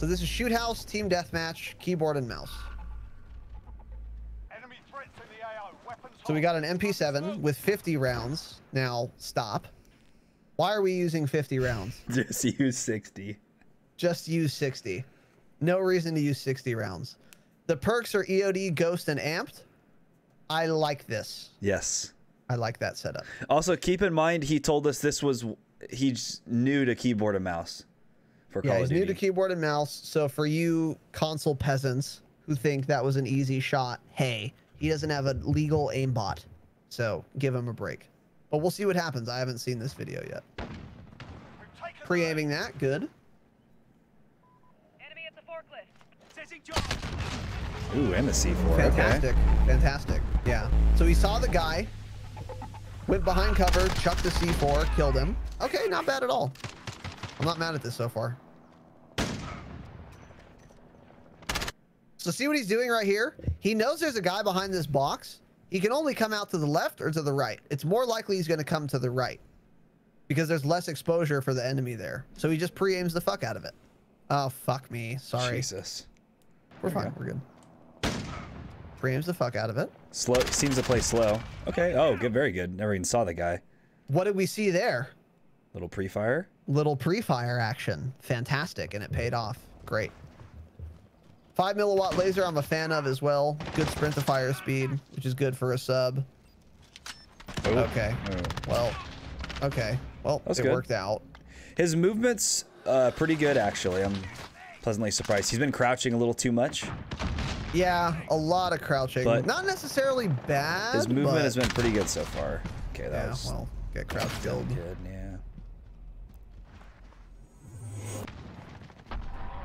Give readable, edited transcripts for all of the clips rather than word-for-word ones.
So this is shoot house, team deathmatch, keyboard and mouse. Enemy threats in the AO. Weapons So we got an MP7 with 50 rounds. Now stop. Why are we using 50 rounds? Just use 60. Just use 60. No reason to use 60 rounds. The perks are EOD, Ghost, and Amped. I like this. Yes. I like that setup. Also, keep in mind, he told us this was, he's new to keyboard and mouse for Call of Duty. He's new to keyboard and mouse. So for you console peasants who think that was an easy shot, hey, he doesn't have a legal aimbot. So give him a break. But we'll see what happens. I haven't seen this video yet. Pre-aiming that, good. Enemy at the forklift. Ooh, and the C4. Fantastic. Okay. Fantastic. Yeah. So he saw the guy, went behind cover, chucked the C4, killed him. Okay, not bad at all. I'm not mad at this so far. So see what he's doing right here? He knows there's a guy behind this box. He can only come out to the left or to the right. It's more likely he's going to come to the right because there's less exposure for the enemy there. So he just pre-aims the fuck out of it. Oh, fuck me. Sorry. Jesus. We're fine. We're good. Pre-aims the fuck out of it. Slow. Seems to play slow. Okay. Oh, good. Very good. Never even saw the guy. What did we see there? Little pre-fire. Little pre-fire action. Fantastic. And it paid off. Great. 5 milliwatt laser I'm a fan of as well. Good sprint to fire speed, which is good for a sub. Oh. Okay. Oh. Well, okay. Well, That's it good. worked out. His movement's pretty good, actually. I'm pleasantly surprised. He's been crouching a little too much. Yeah, a lot of crouching. But not necessarily bad. His movement but has been pretty good so far. Okay, that yeah, was well, get crouch killed. good, yeah.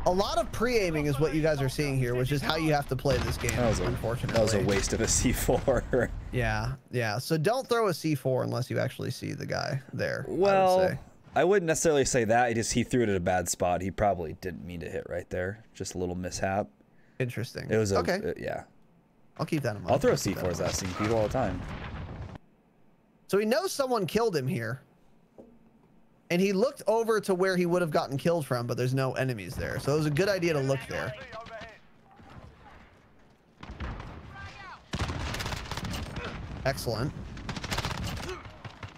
A lot of pre-aiming is what you guys are seeing here, which is how you have to play this game, unfortunately. That was a waste of a C4. Yeah, yeah. So don't throw a C4 unless you actually see the guy there. Well, I wouldn't necessarily say that. He threw it at a bad spot. He probably didn't mean to hit right there. Just a little mishap. Interesting. It was a, okay. Yeah. I'll keep that in mind. I'll throw C4s at seeing people all the time. So he knows someone killed him here. And he looked over to where he would have gotten killed from, but there's no enemies there. So it was a good idea to look there. Excellent.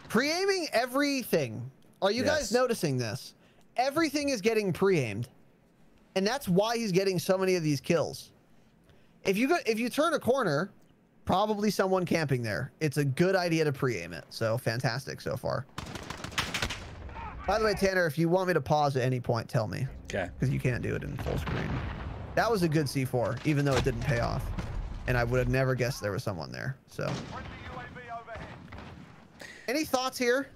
Pre-aiming everything. Are you guys noticing this? Everything is getting pre-aimed. And that's why he's getting so many of these kills. If you turn a corner, probably someone camping there. It's a good idea to pre-aim it. So fantastic so far. By the way, Tanner, if you want me to pause at any point, tell me. Okay. Because you can't do it in full screen. That was a good C4, even though it didn't pay off. And I would have never guessed there was someone there. So. Any thoughts here?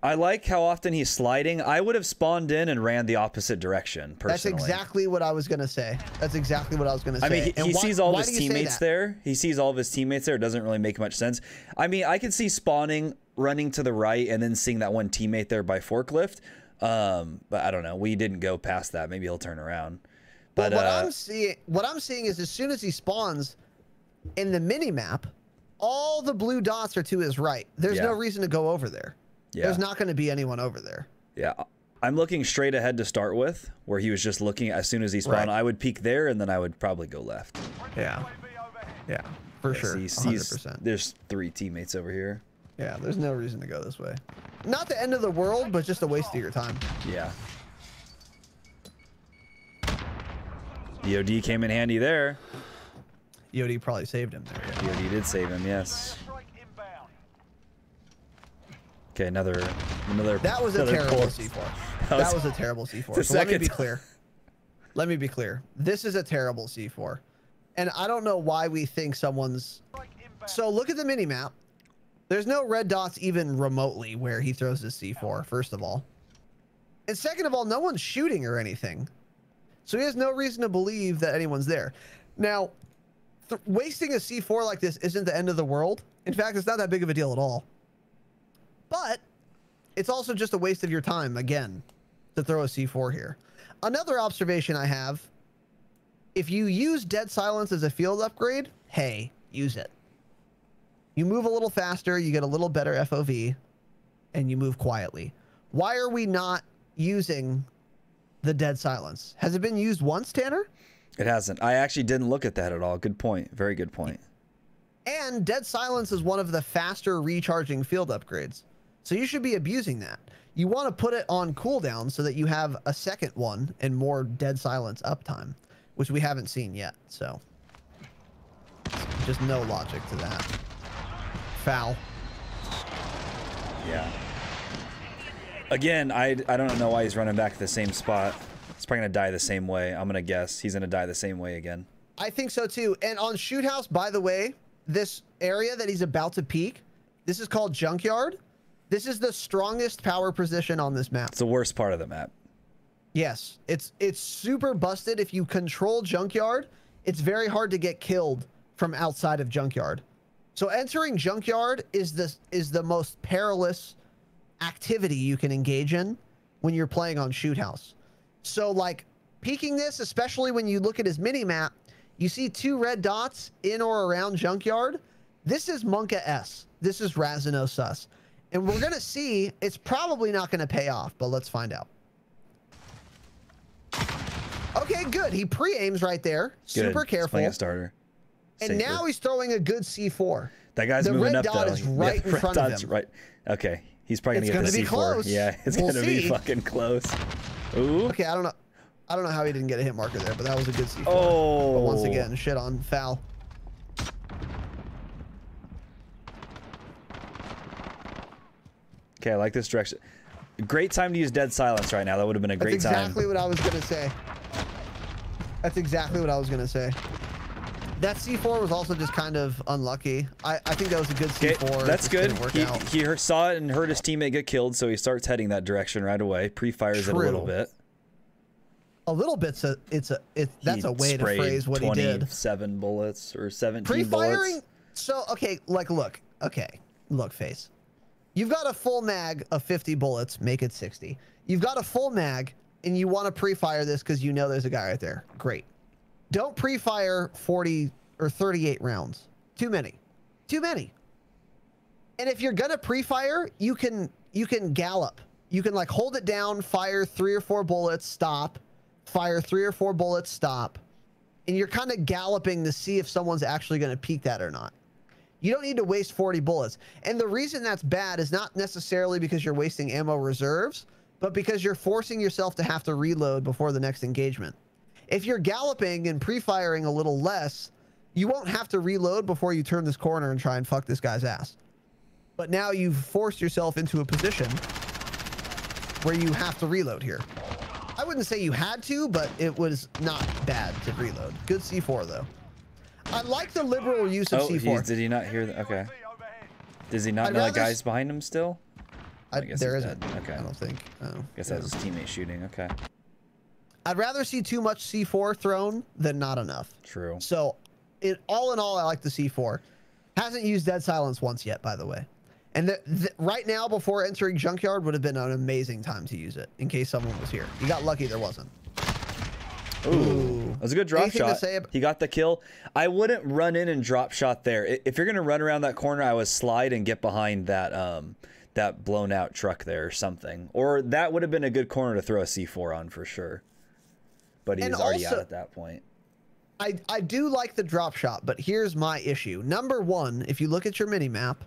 I like how often he's sliding. I would have spawned in and ran the opposite direction, personally. That's exactly what I was going to say. That's exactly what I was going to say. I mean, he sees all of his teammates there. He sees all of his teammates there. It doesn't really make much sense. I mean, I could see spawning, running to the right, and then seeing that one teammate there by forklift. But I don't know. We didn't go past that. Maybe he'll turn around. But well, what I'm seeing is as soon as he spawns in the mini map, all the blue dots are to his right. There's no reason to go over there. Yeah. There's not going to be anyone over there. Yeah. I'm looking straight ahead to start with, where he was just looking as soon as he spawned. Right. I would peek there, and then I would probably go left. Yeah. Yeah, for sure. He sees 100%. There's 3 teammates over here. Yeah, there's no reason to go this way. Not the end of the world, but just a waste of your time. Yeah. EOD came in handy there. EOD probably saved him there. Yeah. EOD did save him, yes. Okay, another. That was a terrible C4. That was a terrible C4. So let me be clear. Let me be clear. This is a terrible C4. And I don't know why we think someone's... So look at the minimap. There's no red dots even remotely where he throws his C4, first of all. And second of all, no one's shooting or anything. So he has no reason to believe that anyone's there. Now, wasting a C4 like this isn't the end of the world. In fact, it's not that big of a deal at all. But it's also just a waste of your time, again, to throw a C4 here. Another observation I have, if you use dead silence as a field upgrade, hey, use it. You move a little faster, you get a little better FOV, and you move quietly. Why are we not using the dead silence. Has it been used once, Tanner? It hasn't. I actually didn't look at that at all. Good point. Very good point. And dead silence is one of the faster recharging field upgrades. So you should be abusing that. You want to put it on cooldown so that you have a second one and more dead silence uptime, which we haven't seen yet. So just no logic to that. Foul. Yeah. Again, I don't know why he's running back to the same spot. He's probably going to die the same way. I'm going to guess he's going to die the same way again. I think so too. And on Shoot House, by the way, this area that he's about to peek, this is called Junkyard. This is the strongest power position on this map. It's the worst part of the map. Yes, it's super busted. If you control Junkyard, it's very hard to get killed from outside of Junkyard. So entering Junkyard is the most perilous activity you can engage in when you're playing on Shoot House. So like peeking this, especially when you look at his mini map, you see 2 red dots in or around Junkyard. This is Monka S. This is Razinon sus. And we're going to see, it's probably not going to pay off, but let's find out. Okay, good. He pre-aims right there. Good. Super careful. Playing a starter. And now he's throwing a good C4. That guy's moving up, though. The red dot is right in front of him. Right. Okay. He's probably going to get the C4. Close. Yeah, it's going to be fucking close. Ooh. Okay, I don't know how he didn't get a hit marker there, but that was a good C4. Oh. But once again, shit on foul. Okay, I like this direction. Great time to use dead silence right now. That would have been a great time. That's exactly what I was going to say. That's exactly what I was going to say. That C4 was also just kind of unlucky. I think that was a good C4. Okay, that's good. He saw it and heard his teammate get killed, so he starts heading that direction right away. Pre-fires it a little bit. A little bit's that's a way to phrase what he did. 27 bullets or 17 Pre-firing. bullets. So okay, like look, face. You've got a full mag of 50 bullets, make it 60. You've got a full mag and you want to pre-fire this because you know there's a guy right there. Great. Don't pre-fire 40 or 38 rounds. Too many. Too many. And if you're gonna pre-fire, you can gallop. You can like hold it down, fire 3 or 4 bullets, stop, fire 3 or 4 bullets, stop. And you're kind of galloping to see if someone's actually gonna peek that or not. You don't need to waste 40 bullets. And the reason that's bad is not necessarily because you're wasting ammo reserves, but because you're forcing yourself to have to reload before the next engagement. If you're galloping and pre-firing a little less, you won't have to reload before you turn this corner and try and fuck this guy's ass. But now you've forced yourself into a position where you have to reload here. I wouldn't say you had to, but it was not bad to reload. Good C4 though. I like the liberal use of C4. Did he not hear that? Okay. Does he not know that guy's behind him still? I guess there isn't. Okay. I don't think. Oh, guess that was his teammate shooting. Okay. I'd rather see too much C4 thrown than not enough. True. So, all in all, I like the C4. Hasn't used dead silence once yet, by the way. And right now, before entering Junkyard, would have been an amazing time to use it in case someone was here. You got lucky there wasn't. Ooh, that was a good drop shot. He got the kill. I wouldn't run in and drop shot there. If you're gonna run around that corner, I would slide and get behind that that blown out truck there or something. Or that would have been a good corner to throw a C4 on for sure. But he was already out at that point. I do like the drop shot, but here's my issue. Number one, if you look at your mini map,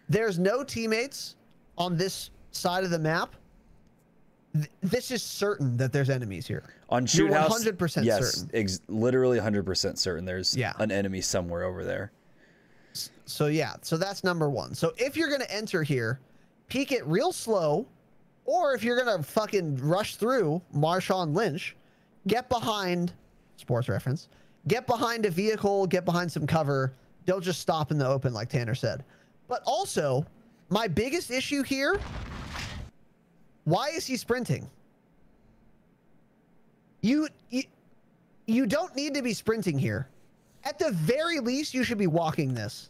there's no teammates on this side of the map. This is certain that there's enemies here. On Shoot House, 100% yes, certain. Literally 100% certain. There's an enemy somewhere over there. So yeah, so that's number one. So if you're gonna enter here, peek it real slow, or if you're gonna fucking rush through Marshawn Lynch, get behind, sports reference, get behind a vehicle, get behind some cover. Don't just stop in the open like Tanner said. But also, my biggest issue here, why is he sprinting? You don't need to be sprinting here. At the very least, you should be walking this.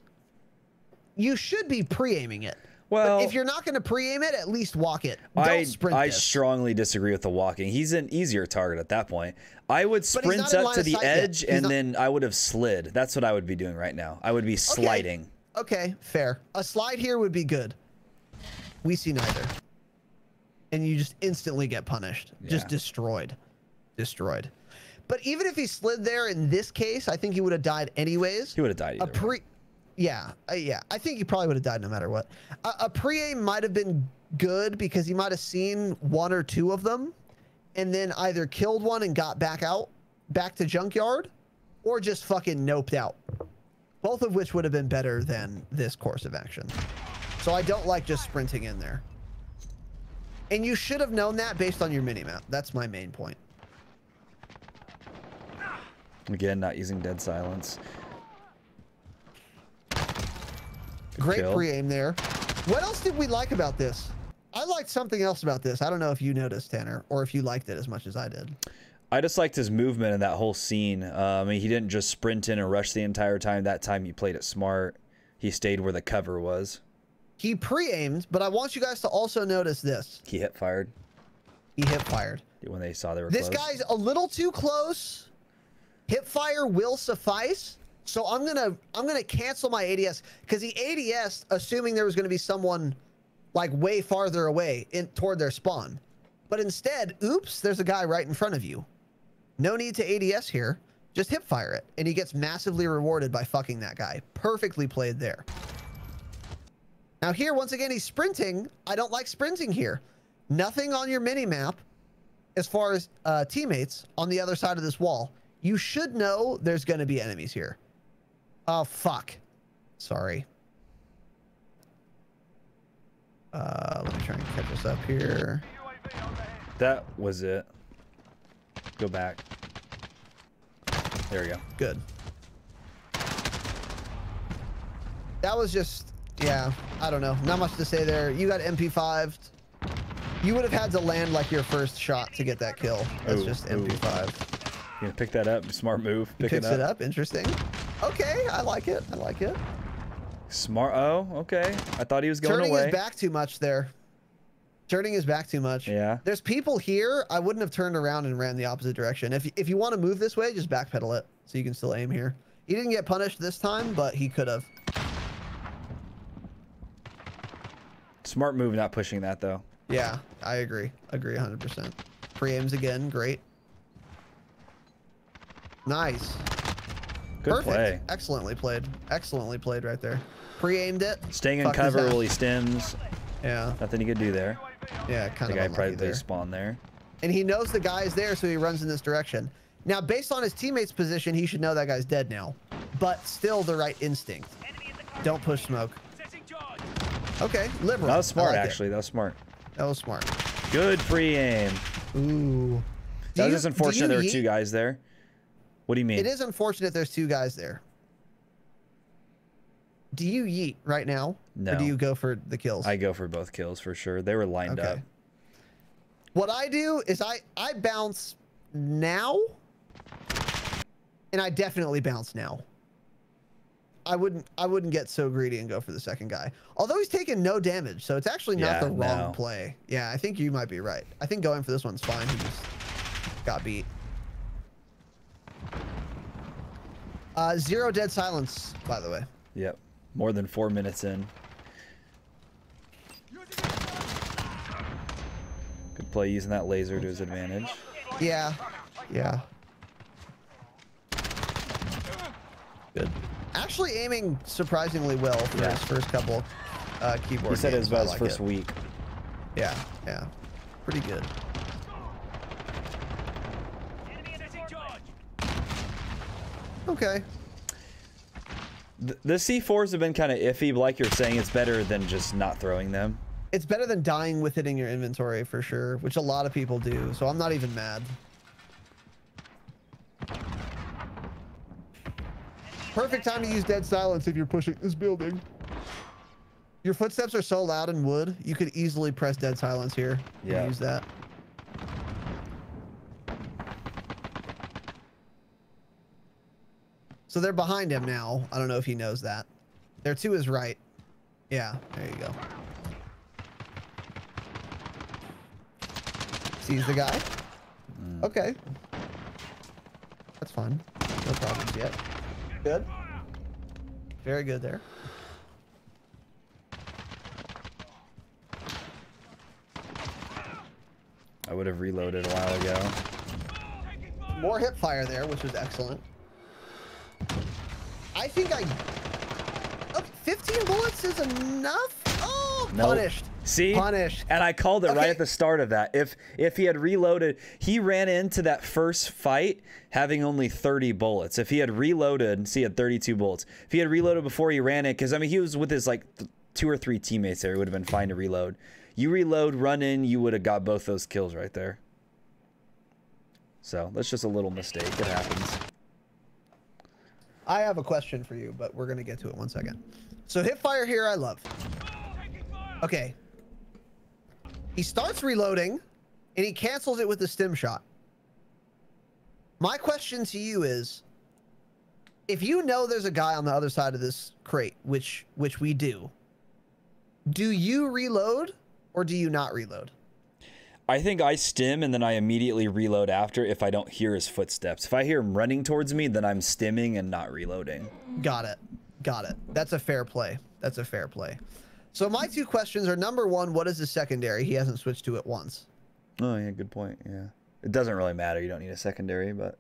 You should be pre-aiming it. Well, but if you're not going to pre-aim it, at least walk it. Don't sprint I this. strongly disagree with the walking. He's an easier target at that point. I would sprint up to the edge and then I would have slid. That's what I would be doing right now. I would be sliding. Okay, fair. A slide here would be good. We see neither. And you just instantly get punished. Just destroyed. destroyed. But even if he slid there in this case, I think he would have died anyways. He would have died either way. Yeah. I think he probably would have died no matter what. A pre-aim might have been good because he might have seen one or two of them and then either killed one and got back to junkyard, or just fucking noped out. Both of which would have been better than this course of action. So I don't like just sprinting in there. And you should have known that based on your minimap. That's my main point. Again, not using dead silence. Great pre-aim there. What else did we like about this? I liked something else about this. I don't know if you noticed, Tanner, or if you liked it as much as I did. I just liked his movement in that whole scene. I mean, he didn't just sprint in and rush the entire time. That time he played it smart. He stayed where the cover was. He pre-aimed, but I want you guys to also notice this. He hip fired. He hip fired. When they saw they were This close. guy's a little too close. Hip fire will suffice. So I'm gonna cancel my ADS because he ADS assuming there was gonna be someone like way farther away toward their spawn. But instead, oops, there's a guy right in front of you. No need to ADS here. Just hip fire it. And he gets massively rewarded by fucking that guy. Perfectly played there. Now here, once again, he's sprinting. I don't like sprinting here. Nothing on your mini-map as far as teammates on the other side of this wall. You should know there's going to be enemies here. Oh, fuck. Sorry. Let me try and catch us up here. That was it. Go back. There we go. Good. That was just, yeah, I don't know. Not much to say there. You got MP5'd. You would have had to land like your first shot to get that kill. That's just MP5. You gonna pick that up? Smart move. He picks it up. Interesting. Okay, I like it. I like it. Smart. Oh, okay. I thought he was going away. Turning his back too much there. Turning his back too much. Yeah. There's people here. I wouldn't have turned around and ran the opposite direction. If you want to move this way, just backpedal it so you can still aim here. He didn't get punished this time, but he could have. Smart move not pushing that though. Yeah, I agree. Agree 100%. Pre-aims again. Great. Nice. Good play. Excellently played. Excellently played right there. Pre-aimed it. Staying in cover while he stims. Yeah. Nothing he could do there. Yeah, kind of. The guy probably spawned there. And he knows the guy is there, so he runs in this direction. Now, based on his teammate's position, he should know that guy's dead now. But still the right instinct. Don't push smoke. Okay, liberal. That was smart, actually. That was smart. That was smart. Good pre-aim. Ooh. That was just unfortunate there were two guys there. What do you mean? It is unfortunate there's two guys there. Do you yeet right now? No. Or do you go for the kills? I go for both kills for sure. They were lined up. What I do is I bounce now. And I definitely bounce now. I wouldn't get so greedy and go for the second guy. Although he's taken no damage, so it's actually not the wrong play. Yeah, I think you might be right. I think going for this one's fine. He just got beat. 0 dead silence, by the way. Yep. More than 4 minutes in. Good play using that laser to his advantage. Yeah. Yeah. Good. Actually aiming surprisingly well for his first couple keyboard He said it was about his first it. week. Yeah, yeah. Pretty good. Okay. The C4s have been kind of iffy, but like you're saying, it's better than just not throwing them. It's better than dying with it in your inventory for sure, which a lot of people do, so I'm not even mad. Perfect time to use dead silence if you're pushing this building. Your footsteps are so loud in wood, you could easily press dead silence here and use that. So they're behind him now. I don't know if he knows that. They're to his right. Yeah, there you go. Sees the guy. Okay. That's fine. No problems yet. Good. Very good there. I would have reloaded a while ago. more hip fire there, which was excellent. I think okay, 15 bullets is enough. Oh, nope. Punished. See? Punished. And I called it right at the start of that. If he had reloaded, he ran into that first fight having only 30 bullets. If he had reloaded, see, he had 32 bullets. If he had reloaded before he ran it, because, I mean, he was with his, like, 2 or 3 teammates there. It would have been fine to reload. You reload, run in, you would have got both those kills right there. So, that's just a little mistake. It happens. I have a question for you, but we're going to get to it one second. So, hip fire here, I love. Okay. He starts reloading, and he cancels it with the stim shot. My question to you is, if you know there's a guy on the other side of this crate, which we do you reload or do you not reload? I think I stim and then I immediately reload after if I don't hear his footsteps. If I hear him running towards me, then I'm stimming and not reloading. Got it. Got it. That's a fair play. That's a fair play. So my 2 questions are, number 1, what is the secondary? He hasn't switched to it once. Oh, yeah, good point. Yeah. It doesn't really matter. You don't need a secondary, but...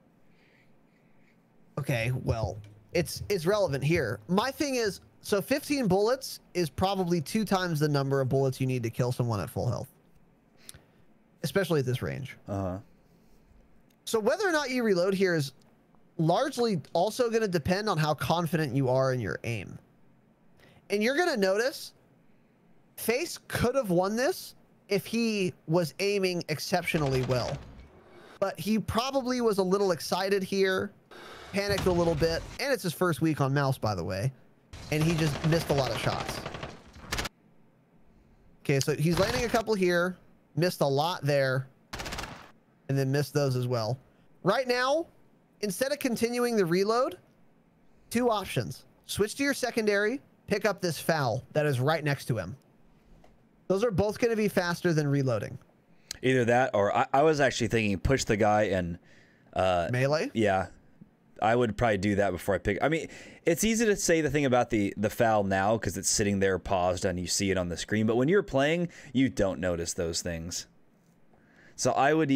Okay, well, it's relevant here. My thing is, so 15 bullets is probably 2 times the number of bullets you need to kill someone at full health. Especially at this range. Uh-huh. So whether or not you reload here is largely also going to depend on how confident you are in your aim. And you're going to notice... Face could have won this if he was aiming exceptionally well. But he probably was a little excited here, panicked a little bit, and it's his first week on mouse, by the way. And he just missed a lot of shots. Okay, so he's landing a couple here, missed a lot there, and then missed those as well. Right now, instead of continuing the reload, 2 options. Switch to your secondary, pick up this foul that is right next to him. Those are both going to be faster than reloading. Either that, or I was actually thinking push the guy and... melee? Yeah. I would probably do that before I pick... I mean, it's easy to say the thing about the foul now because it's sitting there paused and you see it on the screen. But when you're playing, you don't notice those things. So I would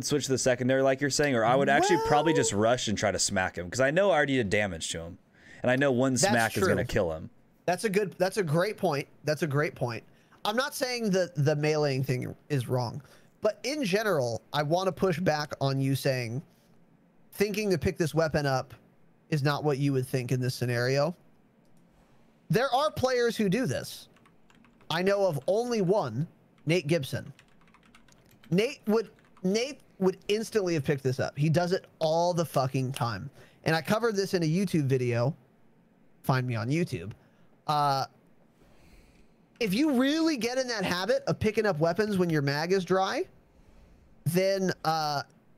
switch to the secondary like you're saying, or I would actually probably just rush and try to smack him because I know I already did damage to him. And I know one smack is going to kill him. That's a great point. That's a great point. I'm not saying that the meleeing thing is wrong, but in general, I want to push back on you saying thinking to pick this weapon up is not what you would think in this scenario. There are players who do this. I know of only one, Nate Gibson. Nate would instantly have picked this up. He does it all the fucking time. And I covered this in a YouTube video. Find me on YouTube. If you really get in that habit of picking up weapons when your mag is dry, then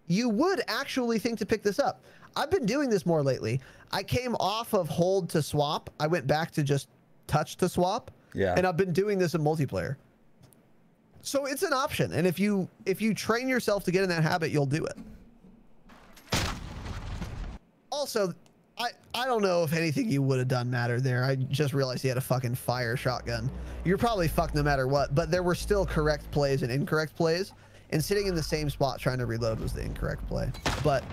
you would actually think to pick this up. I've been doing this more lately. I came off of hold to swap. I went back to just touch to swap. Yeah. And I've been doing this in multiplayer. So it's an option. And if you train yourself to get in that habit, you'll do it. Also, I don't know if anything you would have done mattered there. I just realized he had a fucking fire shotgun. You're probably fucked no matter what, but there were still correct plays and incorrect plays, and sitting in the same spot trying to reload was the incorrect play. But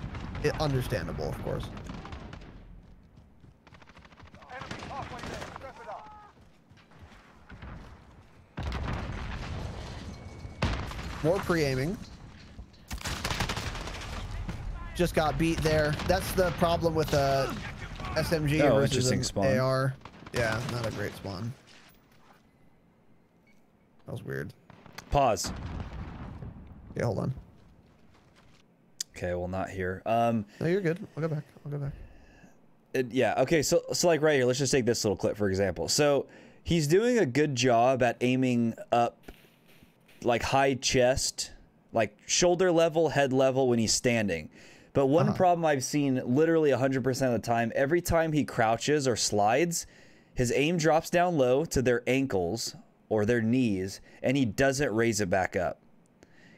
understandable, of course. Enemy halfway there. Step it up. More pre-aiming. Just got beat there. That's the problem with a SMG versus an spawn. AR. Yeah, not a great spawn. That was weird. Pause. Yeah, hold on. Okay, well, not here. No, you're good. I'll go back. I'll go back. Yeah, okay, so like right here, let's just take this little clip for example. So he's doing a good job at aiming up like high chest, like shoulder level, head level when he's standing. But one problem I've seen literally 100% of the time, every time he crouches or slides, his aim drops down low to their ankles or their knees, and he doesn't raise it back up.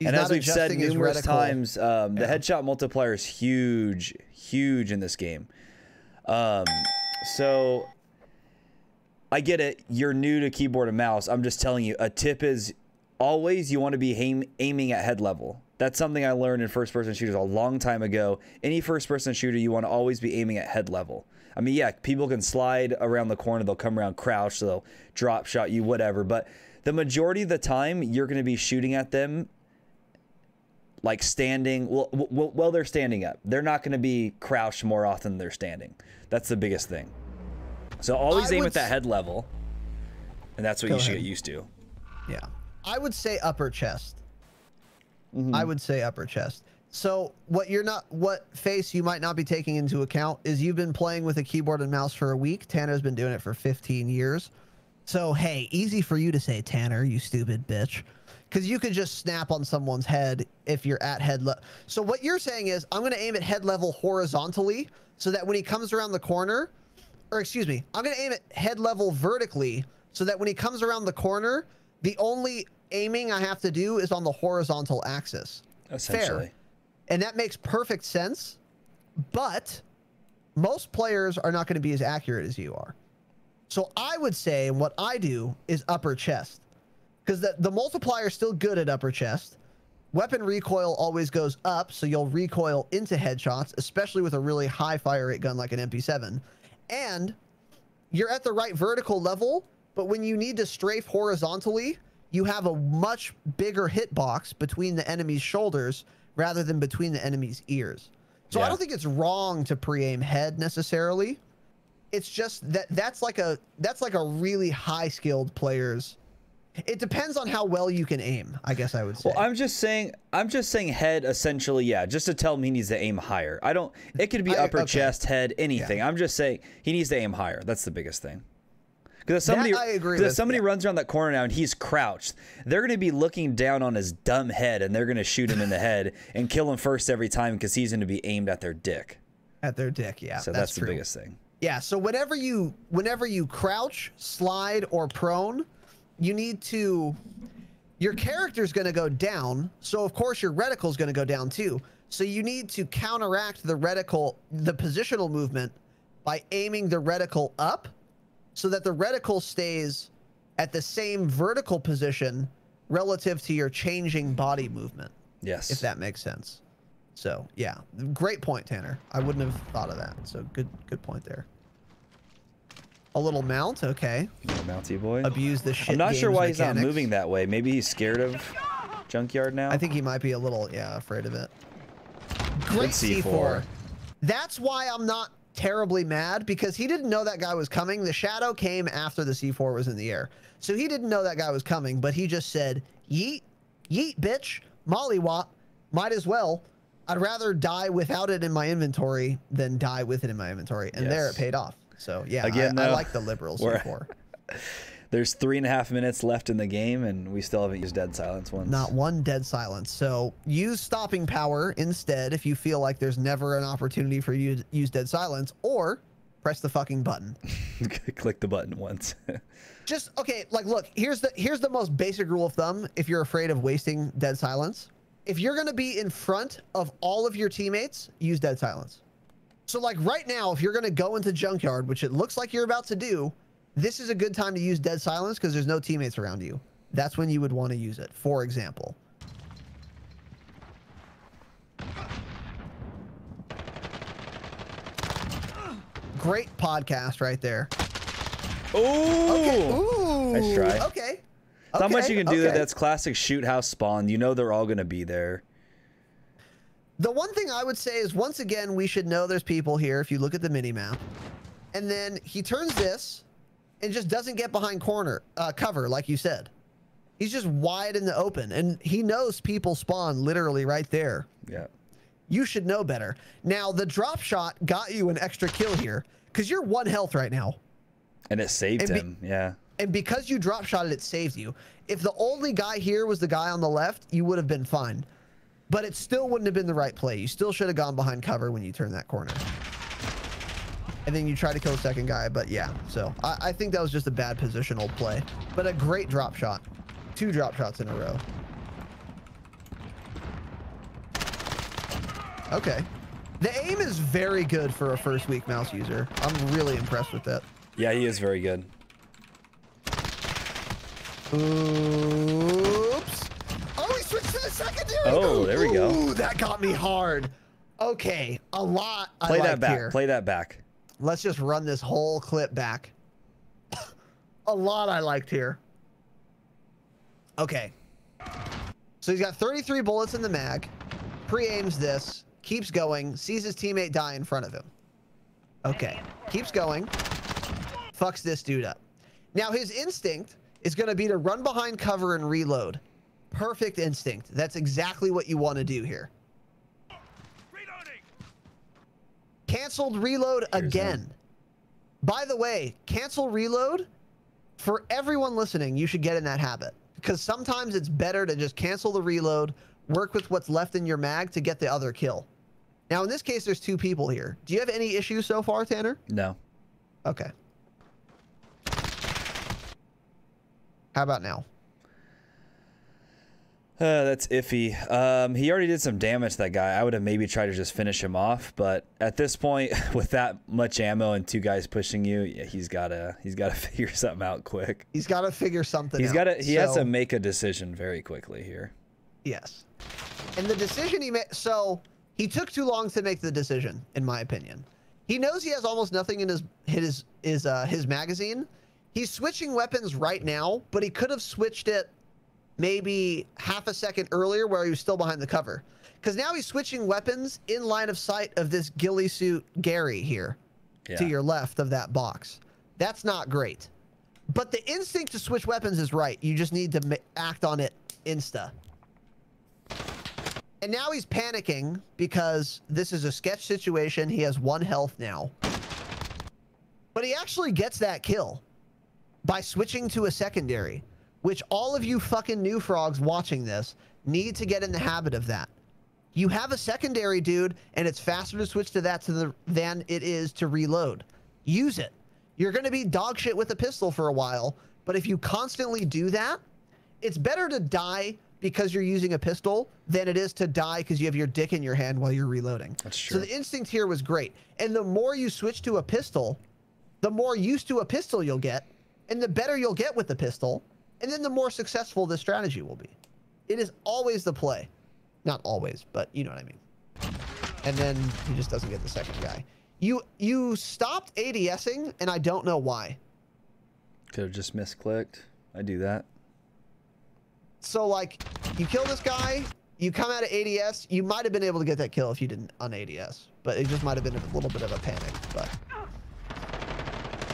And as we've said numerous times, the headshot multiplier is huge, huge in this game. So I get it. You're new to keyboard and mouse. I'm just telling you, a tip is always you want to be aiming at head level. That's something I learned in first-person shooters a long time ago. Any first-person shooter, you want to always be aiming at head level. I mean, yeah, people can slide around the corner. They'll come around crouch, so they'll drop shot you, whatever. But the majority of the time, you're going to be shooting at them like standing. Well, they're standing up. They're not going to be crouched more often than they're standing. That's the biggest thing. So always aim at that head level, and that's what you should get used to. Yeah. I would say upper chest. Mm-hmm. I would say upper chest. So what Face you might not be taking into account is you've been playing with a keyboard and mouse for a week. Tanner's been doing it for 15 years. So, hey, easy for you to say, Tanner, you stupid bitch. Because you could just snap on someone's head if you're at head level. So what you're saying is, I'm going to aim at head level horizontally so that when he comes around the corner, or excuse me, I'm going to aim at head level vertically so that when he comes around the corner, the only aiming I have to do is on the horizontal axis. Essentially. Fair. And that makes perfect sense, but most players are not going to be as accurate as you are. So I would say what I do is upper chest, because the multiplier is still good at upper chest. Weapon recoil always goes up, so you'll recoil into headshots, especially with a really high fire rate gun like an MP7. And you're at the right vertical level, but when you need to strafe horizontally, you have a much bigger hitbox between the enemy's shoulders rather than between the enemy's ears. So I don't think it's wrong to pre-aim head necessarily. It's just that's like a really high skilled player's. It depends on how well you can aim, I guess I would say. Well, I'm just saying head essentially, yeah, just to tell him he needs to aim higher. It could be upper chest, head, anything. Yeah. I'm just saying he needs to aim higher. That's the biggest thing. Because if somebody runs around that corner now and he's crouched, they're going to be looking down on his dumb head and they're going to shoot him in the head and kill him first every time because he's going to be aimed at their dick. At their dick, yeah. So that's the biggest thing. Yeah, so whenever you crouch, slide, or prone, you need to... Your character's going to go down, so of course your reticle's going to go down too. So you need to counteract the positional movement by aiming the reticle up, so that the reticle stays at the same vertical position relative to your changing body movement. Yes. If that makes sense. So, yeah. Great point, Tanner. I wouldn't have thought of that. So, good point there. A little mount, okay. Little mounty boy. Abuse the shit. I'm not sure why mechanics. he's not moving that way. Maybe he's scared of Junkyard now. I think he might be a little, afraid of it. Great C4. That's why I'm not terribly mad, because he didn't know that guy was coming. The shadow came after the C4 was in the air, so he didn't know that guy was coming, but he just said, yeet, yeet, bitch, mollywop, might as well. I'd rather die without it in my inventory than die with it in my inventory, and there it paid off. So yeah, again, I like the liberal C4. There's 3.5 minutes left in the game, and we still haven't used dead silence once. Not one dead silence. So use stopping power instead if you feel like there's never an opportunity for you to use dead silence, or press the fucking button. Click the button once. Just, okay, like, look, here's the most basic rule of thumb if you're afraid of wasting dead silence. If you're going to be in front of all of your teammates, use dead silence. So, like, right now, if you're going to go into Junkyard, which it looks like you're about to do, this is a good time to use dead silence because there's no teammates around you. That's when you would want to use it, for example. Great podcast right there. Ooh! Okay. Ooh! Nice try. Okay. Not much you can do that. That's classic shoot house spawn. You know they're all going to be there. The one thing I would say is, once again, we should know there's people here if you look at the mini-map. And then he turns this and just doesn't get behind cover, like you said. He's just wide in the open, and he knows people spawn literally right there. Yeah. You should know better. Now, the drop shot got you an extra kill here, because you're 1 health right now. And it saved him, yeah. And because you drop shotted, it saved you. If the only guy here was the guy on the left, you would have been fine. But it still wouldn't have been the right play. You still should have gone behind cover when you turn that corner. And then you try to kill the second guy, but yeah. So I think that was just a bad positional play. But a great drop shot. 2 drop shots in a row. Okay. The aim is very good for a first week mouse user. I'm really impressed with that. Yeah, he is very good. Oops. Oh, he switched to the secondary. Oh, there we go. Ooh, that got me hard. Okay, a lot. Play that back. Here. Play that back. Let's just run this whole clip back. A lot I liked here. Okay. So he's got 33 bullets in the mag. Pre-aims this. Keeps going. Sees his teammate die in front of him. Okay. Keeps going. Fucks this dude up. Now his instinct is going to be to run behind cover and reload. Perfect instinct. That's exactly what you want to do here. Canceled reload again. By the way, cancel reload. For everyone listening, you should get in that habit. Because sometimes it's better to just cancel the reload, work with what's left in your mag to get the other kill. Now, in this case, there's 2 people here. Do you have any issues so far, Tanner? No. Okay. How about now? That's iffy. He already did some damage to that guy. I would have maybe tried to just finish him off, but at this point, with that much ammo and 2 guys pushing you, yeah, he's gotta figure something out quick. He's got to figure something out. He has to make a decision very quickly here. Yes. And the decision he made, so he took too long to make the decision, in my opinion. He knows he has almost nothing in his magazine. He's switching weapons right now, but he could have switched it maybe half a second earlier where he was still behind the cover. Because now he's switching weapons in line of sight of this ghillie suit Gary here to your left of that box. That's not great. But the instinct to switch weapons is right. You just need to act on it insta. And now he's panicking because this is a sketch situation. He has 1 health now. But he actually gets that kill by switching to a secondary, which all of you fucking new frogs watching this need to get in the habit of that. You have a secondary, dude, and it's faster to switch to that than it is to reload. Use it. You're going to be dog shit with a pistol for a while, but if you constantly do that, it's better to die because you're using a pistol than it is to die because you have your dick in your hand while you're reloading. That's true. So the instinct here was great. And the more you switch to a pistol, the more used to a pistol you'll get, and the better you'll get with the pistol, and then the more successful this strategy will be. It is always the play. Not always, but you know what I mean. And then he just doesn't get the second guy. You stopped ADSing, and I don't know why. Could have just misclicked. I do that. So, like, you kill this guy, you come out of ADS, you might have been able to get that kill if you didn't on ADS, but it just might have been a little bit of a panic. But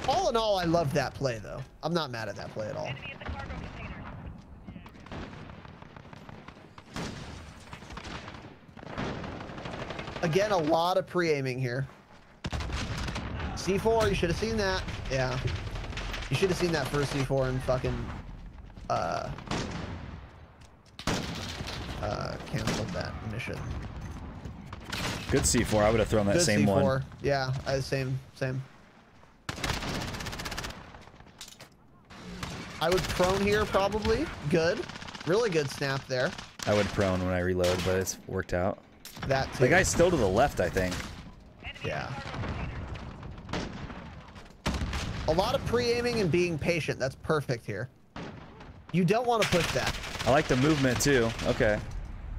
all in all, I loved that play, though. I'm not mad at that play at all. Again, a lot of pre-aiming here. C4, you should have seen that. Yeah. You should have seen that first C4 and fucking canceled that mission. Good C4. I would have thrown that same C4. One. Yeah, same. I would prone here probably. Good. Really good snap there. I would prone when I reload, but it's worked out. That too. The guy's still to the left, I think. Yeah. A lot of pre-aiming and being patient. That's perfect here. You don't want to push that. I like the movement too. Okay.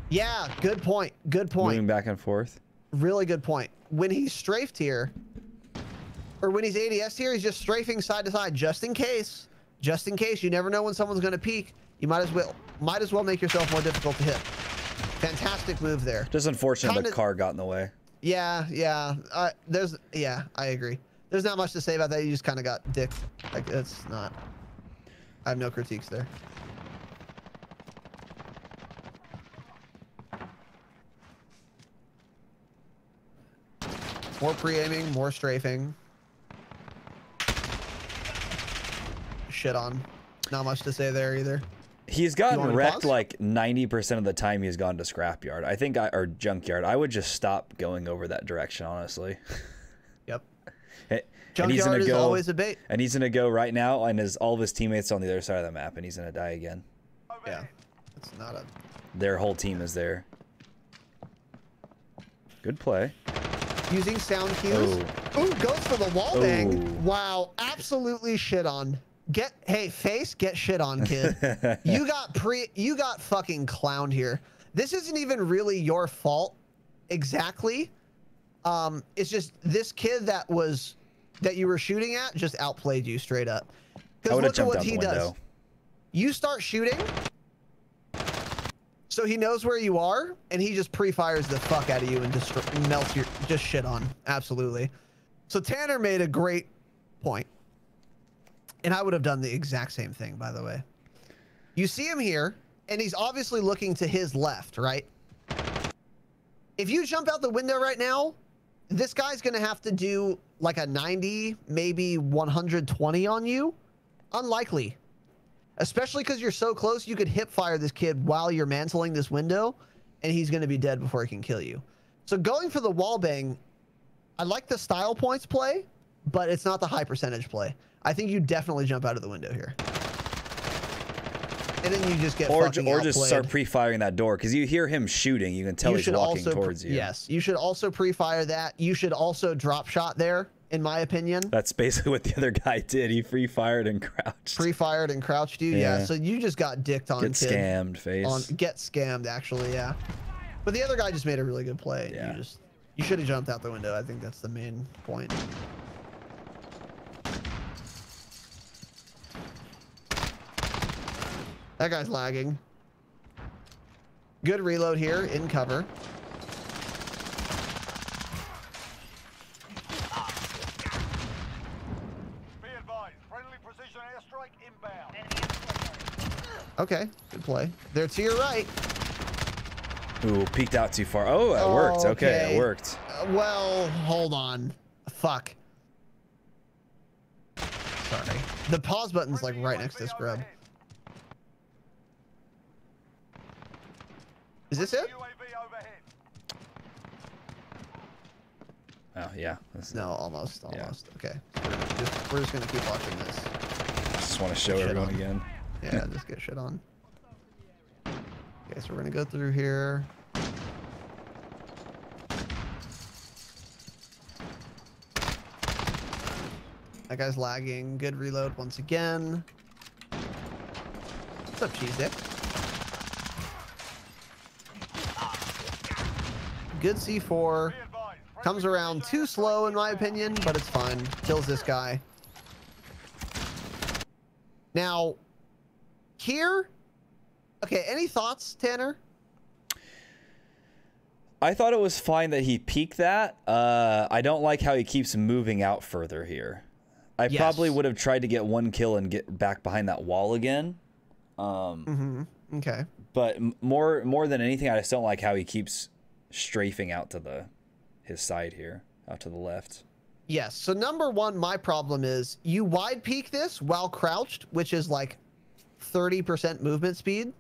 Yeah, good point. Good point. Moving back and forth. Really good point. When he's strafed here, or when he's ADS here, he's just strafing side to side just in case. Just in case. You never know when someone's going to peek. You might as well make yourself more difficult to hit. Fantastic move there. Just unfortunate the car got in the way. Yeah. I agree. There's not much to say about that. You just kind of got dicked. Like, it's not. I have no critiques there. More pre-aiming, more strafing. Shit on. Not much to say there either. He's gotten wrecked like 90% of the time he's gone to scrapyard. I think or junkyard. I would just stop going over that direction, honestly. Yep. Junkyard is always a bait. And he's gonna go right now, and all of his teammates on the other side of the map, and he's gonna die again. Yeah. It's not a. Their whole team is there. Good play. Using sound cues. Ooh, goes for the wall bang. Wow, absolutely shit on. Hey, face, get shit on, kid. You got fucking clowned here. This isn't even really your fault exactly. It's just this kid that you were shooting at just outplayed you straight up. Because look at what he does. You start shooting, so he knows where you are, and he just pre-fires the fuck out of you and just melts your shit on. Absolutely. So Tanner made a great point, and I would have done the exact same thing, by the way. You see him here, and he's obviously looking to his left, right? If you jump out the window right now, this guy's gonna have to do like a 90, maybe 120 on you. Unlikely. Especially because you're so close, you could hip fire this kid while you're mantling this window, and he's going to be dead before he can kill you. So going for the wall bang, I like the style points play, but it's not the high percentage play. I think you definitely jump out of the window here. And then you just get fucking outplayed. Or just start pre-firing that door, because you hear him shooting. You can tell he's walking towards you. Yes, you should also pre-fire that. You should also drop shot there, in my opinion. That's basically what the other guy did. He free-fired and crouched. Pre-fired and crouched you, yeah. So you just got dicked on. Get scammed, face. Get scammed, actually, yeah. But the other guy just made a really good play. Yeah. You should have jumped out the window. I think that's the main point. That guy's lagging. Good reload here in cover. Be advised, friendly precision airstrike inbound. Okay, good play. They're to your right. Ooh, peeked out too far. Oh, it worked. Okay, it worked. Well, hold on. Fuck. Sorry. The pause button's like right next to scrub. Is this it? Oh, yeah. No, almost. Yeah. Okay. We're just going to keep watching this. I just want to show everyone again. Yeah, just get shit on. Okay, so we're going to go through here. That guy's lagging. Good reload once again. What's up, Cheese Dick? Good C4. Comes around too slow, in my opinion, but it's fine. Kills this guy. Now, here... Okay, any thoughts, Tanner? I thought it was fine that he peeked that. I don't like how he keeps moving out further here. I probably would have tried to get one kill and get back behind that wall again. Okay. But more than anything, I just don't like how he keeps strafing out to his side here, out to the left. Yes. So number one, my problem is you wide peek this while crouched, which is like 30% movement speed.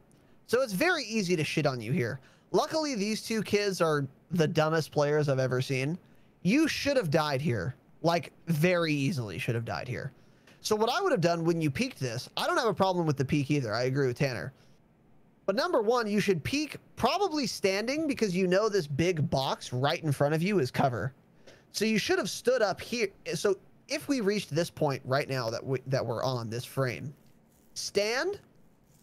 So it's very easy to shit on you here. Luckily, these two kids are the dumbest players I've ever seen. You should have died here. Like, very easily should have died here. So what I would have done when you peeked this, I don't have a problem with the peek either. I agree with Tanner. But number one, you should peek probably standing because you know this big box right in front of you is cover. So you should have stood up here. So if we reached this point right now that we're on this frame, stand,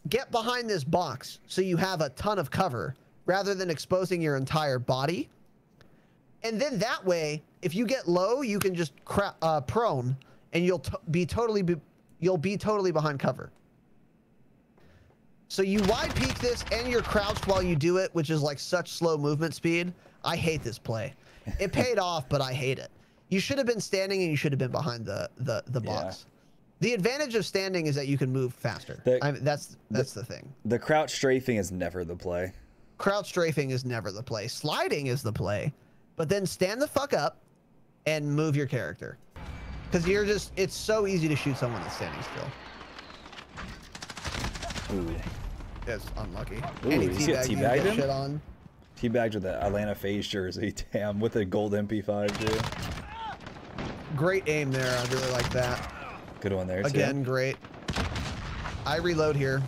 get behind this box so you have a ton of cover rather than exposing your entire body. And then that way, if you get low, you can just prone and you'll be totally behind cover. So you wide peek this and you're crouched while you do it, which is like such slow movement speed. I hate this play. It paid off, but I hate it. You should have been standing and you should have been behind the box. Yeah. The advantage of standing is that you can move faster. That's the thing. The crouch strafing is never the play. Crouch strafing is never the play. Sliding is the play. But then stand the fuck up and move your character. Because it's so easy to shoot someone that's standing still. Ooh. That's unlucky. Ooh, you see it teabagged him? Shit on. Teabagged with the Atlanta FaZe jersey. Damn, with a gold MP5 too. Great aim there. I really like that. Good one there too. Again, great. I reload here.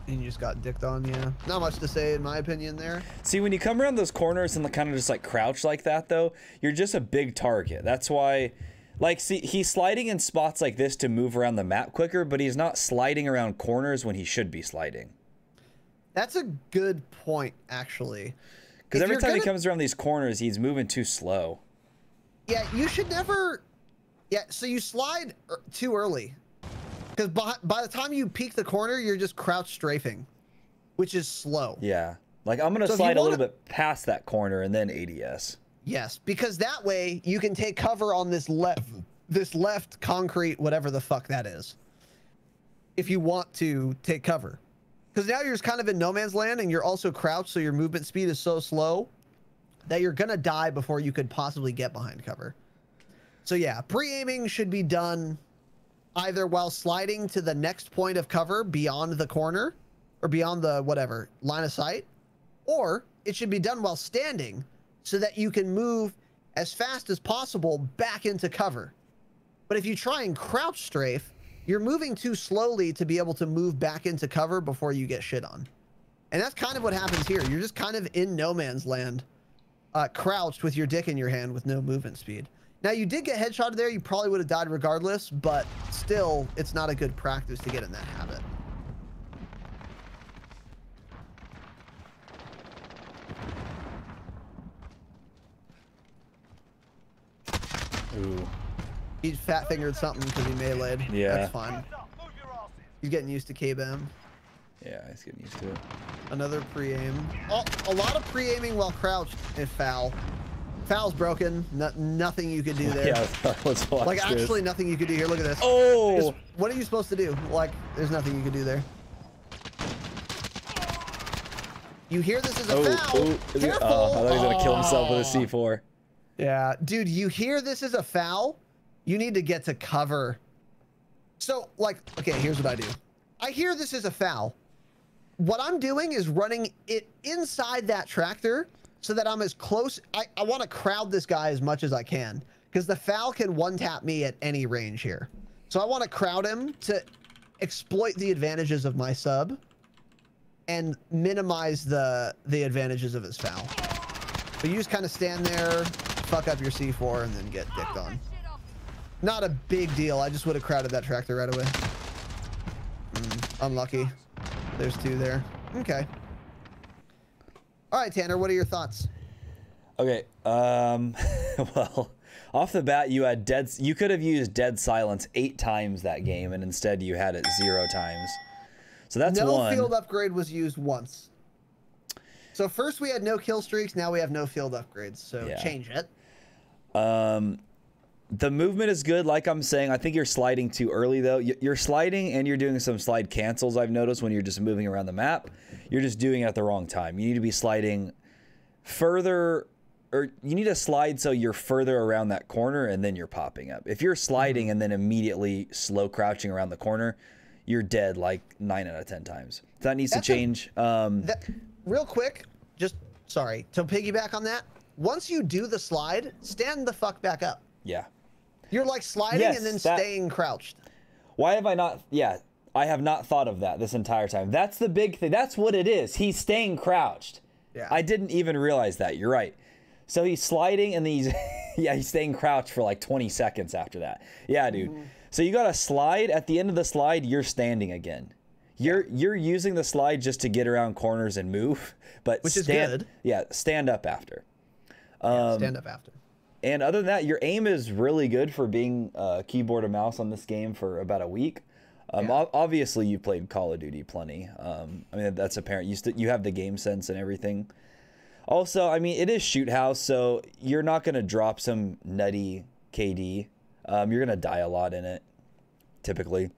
And you just got dicked on, yeah. Not much to say in my opinion there. See, when you come around those corners and kind of just like crouch like that though, you're just a big target. That's why, like, see, he's sliding in spots like this to move around the map quicker, but he's not sliding around corners when he should be sliding. That's a good point, actually. Because every time he comes around these corners, he's moving too slow. Yeah, you should never... Yeah, so you slide too early. Because by the time you peek the corner, you're just crouch strafing, which is slow. Yeah. Like, I'm going to slide a little bit past that corner and then ADS. Yes, because that way you can take cover on this left concrete, whatever the fuck that is, if you want to take cover. Because now you're just kind of in no man's land, and you're also crouched, so your movement speed is so slow that you're going to die before you could possibly get behind cover. So yeah, pre-aiming should be done either while sliding to the next point of cover beyond the corner, or beyond the whatever line of sight, or it should be done while standing so that you can move as fast as possible back into cover. But if you try and crouch strafe, you're moving too slowly to be able to move back into cover before you get shit on. And that's kind of what happens here. You're just kind of in no man's land, crouched with your dick in your hand with no movement speed. Now, you did get headshotted there. You probably would have died regardless, but still, it's not a good practice to get in that habit. Ooh. He fat-fingered something because he meleeed. Yeah. That's fine. He's getting used to K-Bam. Yeah, he's getting used to it. Another pre-aim. Oh, a lot of pre-aiming while crouched is foul. Foul's broken. Nothing you could do there. Yeah, let's watch like, this. actually, nothing you could do here. Look at this. Oh! What are you supposed to do? Like, there's nothing you could do there. You hear this as a foul. Careful. Oh, I thought he was going to kill himself with a C4. Yeah, dude, you hear this as a foul, you need to get to cover. So, like, okay, here's what I do. I hear this as a foul. What I'm doing is running it inside that tractor so that I'm as close. I want to crowd this guy as much as I can because the foul can one-tap me at any range here. So I want to crowd him to exploit the advantages of my sub and minimize the advantages of his foul. But you just kind of stand there, fuck up your C4, and then get dicked on. Not a big deal. I just would have crowded that tractor right away. Unlucky. There's two there. Okay. All right, Tanner, what are your thoughts? Okay. Well, off the bat, you could have used dead silence 8 times that game, and instead you had it 0 times. So that's one. No field upgrade was used once. So first we had no kill streaks, now we have no field upgrades. So yeah. Change it. The movement is good, like I'm saying. I think you're sliding too early, though. You're sliding and you're doing some slide cancels, I've noticed, when you're just moving around the map. You're just doing it at the wrong time. You need to be sliding further, or you need to slide so you're further around that corner and then you're popping up. If you're sliding and then immediately slow crouching around the corner, you're dead like 9 out of 10 times. So that needs to change. Real quick, just, sorry, to piggyback on that, once you do the slide, stand the fuck back up. Yeah. You're like sliding and then staying crouched. Why have I not? Yeah, I have not thought of that this entire time. That's the big thing. That's what it is. He's staying crouched. Yeah. I didn't even realize that. You're right. So he's sliding and he's, yeah, he's staying crouched for like 20 seconds after that. Yeah, dude. So you got to slide. At the end of the slide, you're standing again. You're using the slide just to get around corners and move, but which is good. Yeah, stand up after. Stand up after. And other than that, your aim is really good for being keyboard and mouse on this game for about a week. Obviously, you played Call of Duty plenty. I mean, that's apparent. You have the game sense and everything. Also, I mean, it is shoot house, so you're not going to drop some nutty KD. You're going to die a lot in it, typically.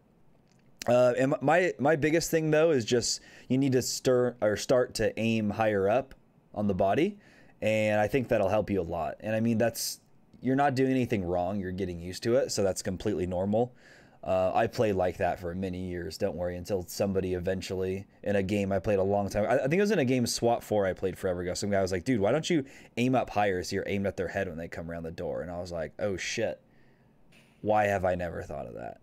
And my biggest thing, though, is just you need to start to aim higher up on the body. And I think that'll help you a lot. And I mean, you're not doing anything wrong. You're getting used to it. So that's completely normal. I played like that for many years. Don't worry, until somebody eventually in a game I played a long time. I think it was in a game SWAT 4 I played forever ago. Some guy was like, dude, why don't you aim up higher so you're aimed at their head when they come around the door? And I was like, oh shit. Why have I never thought of that?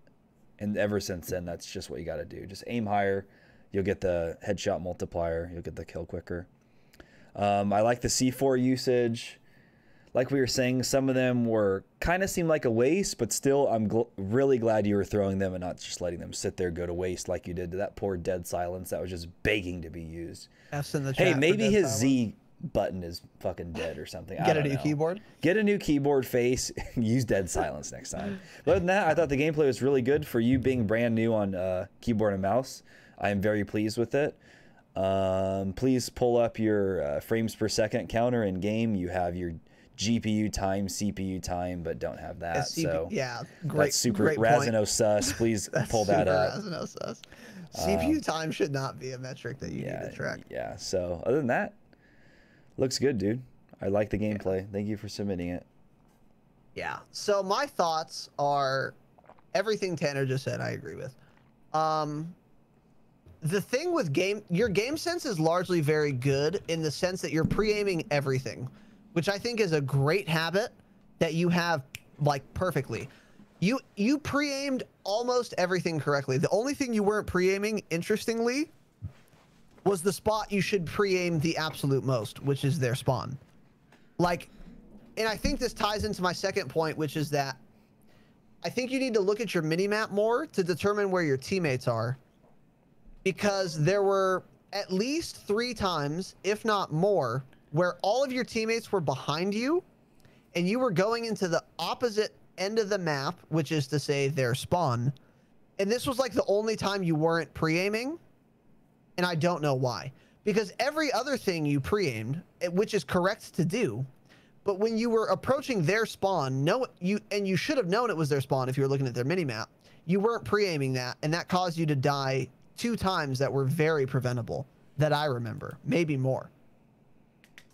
And ever since then, that's just what you got to do. Just aim higher. You'll get the headshot multiplier. You'll get the kill quicker. I like the C4 usage. like we were saying, some of them were kind of seemed like a waste, but still, I'm really glad you were throwing them and not just letting them sit there, go to waste like you did to that poor Dead Silence that was just begging to be used. F's in the chat. Hey, maybe his Z button is fucking dead or something. Get a new keyboard. Get a new keyboard face. Use Dead Silence next time. But other than that, I thought the gameplay was really good for you being brand new on keyboard and mouse. I am very pleased with it. Please pull up your frames per second counter in game. You have your GPU time, CPU time, but don't have that. So yeah, great. That's super great Razinon sus. Please pull that up. Razinon sus. CPU time should not be a metric that you need to track. Yeah. So other than that, looks good, dude. I like the gameplay. Yeah. Thank you for submitting it. Yeah. So my thoughts are everything Tanner just said. I agree with. The thing with your game sense is largely very good in the sense that you're pre-aiming everything, which I think is a great habit that you have like perfectly. You pre-aimed almost everything correctly. The only thing you weren't pre-aiming, interestingly, was the spot you should pre-aim the absolute most, which is their spawn. Like, and I think this ties into my second point, which is that I think you need to look at your minimap more to determine where your teammates are, because there were at least 3 times, if not more, where all of your teammates were behind you and you were going into the opposite end of the map, which is to say their spawn. And this was like the only time you weren't pre-aiming. And I don't know why, because every other thing you pre-aimed, which is correct to do, but when you were approaching their spawn, you should have known it was their spawn if you were looking at their minimap, you weren't pre-aiming that, and that caused you to die 2 times that were very preventable that I remember, maybe more.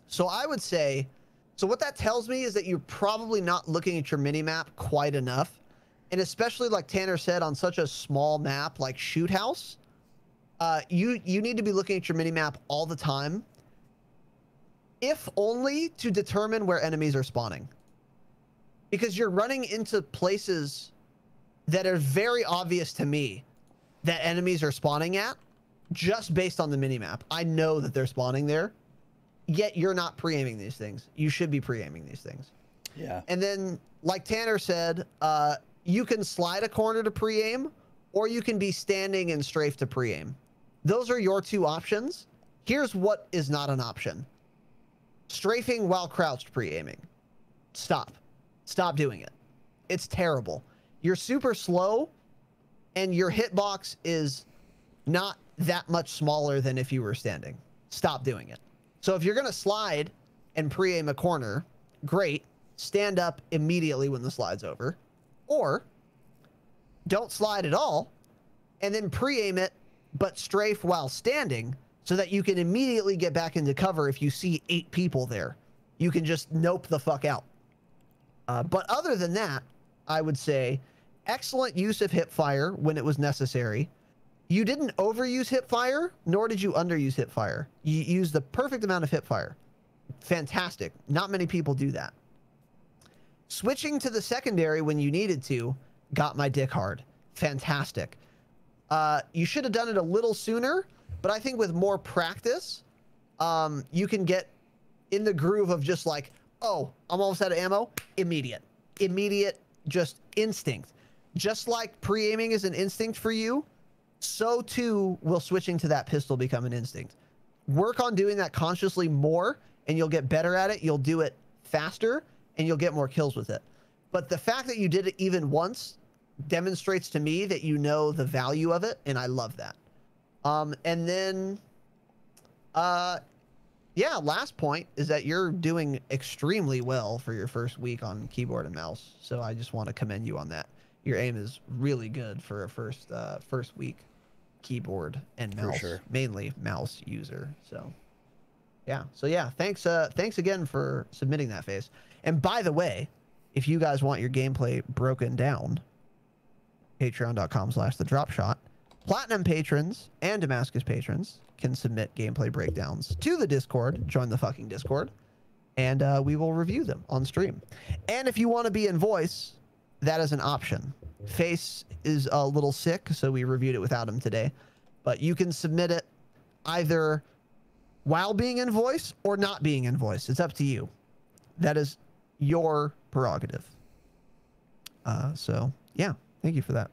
So I would say, so what that tells me is that you're probably not looking at your minimap quite enough, and especially like Tanner said, on such a small map like Shoot House, you need to be looking at your minimap all the time, if only to determine where enemies are spawning. Because you're running into places that are very obvious to me that enemies are spawning at, just based on the minimap. I know that they're spawning there, yet you're not pre-aiming these things. You should be pre-aiming these things. Yeah. And then, like Tanner said, you can slide a corner to pre-aim, or you can be standing and strafe to pre-aim. Those are your 2 options. Here's what is not an option. Strafing while crouched pre-aiming. Stop. Stop doing it. It's terrible. You're super slow, and your hitbox is not that much smaller than if you were standing. Stop doing it. So if you're going to slide and pre-aim a corner, great. Stand up immediately when the slide's over. Or don't slide at all, and then pre-aim it, but strafe while standing, so that you can immediately get back into cover if you see 8 people there. You can just nope the fuck out. But other than that, I would say excellent use of hipfire when it was necessary. You didn't overuse hipfire, nor did you underuse hipfire. You used the perfect amount of hipfire. Fantastic. Not many people do that. Switching to the secondary when you needed to got my dick hard. Fantastic. You should have done it a little sooner, but I think with more practice, you can get in the groove of just like, oh, I'm almost out of ammo. Immediate, just instinct. Just like pre-aiming is an instinct for you, so too will switching to that pistol become an instinct. Work on doing that consciously more, and you'll get better at it. You'll do it faster, and you'll get more kills with it. But the fact that you did it even once demonstrates to me that you know the value of it, and I love that. And then, yeah, last point is that you're doing extremely well for your first week on keyboard and mouse. So I just want to commend you on that. Your aim is really good for a first week keyboard and mouse, for sure. Mainly mouse user. So yeah, thanks again for submitting that, Face. And by the way, if you guys want your gameplay broken down, patreon.com/thedropshot. Platinum patrons and Damascus patrons can submit gameplay breakdowns to the Discord. Join the fucking Discord, and we will review them on stream. And if you want to be in voice, that is an option. Face is a little sick, so we reviewed it without him today. But you can submit it either while being in voice or not being in voice. It's up to you. That is your prerogative. So yeah, thank you for that.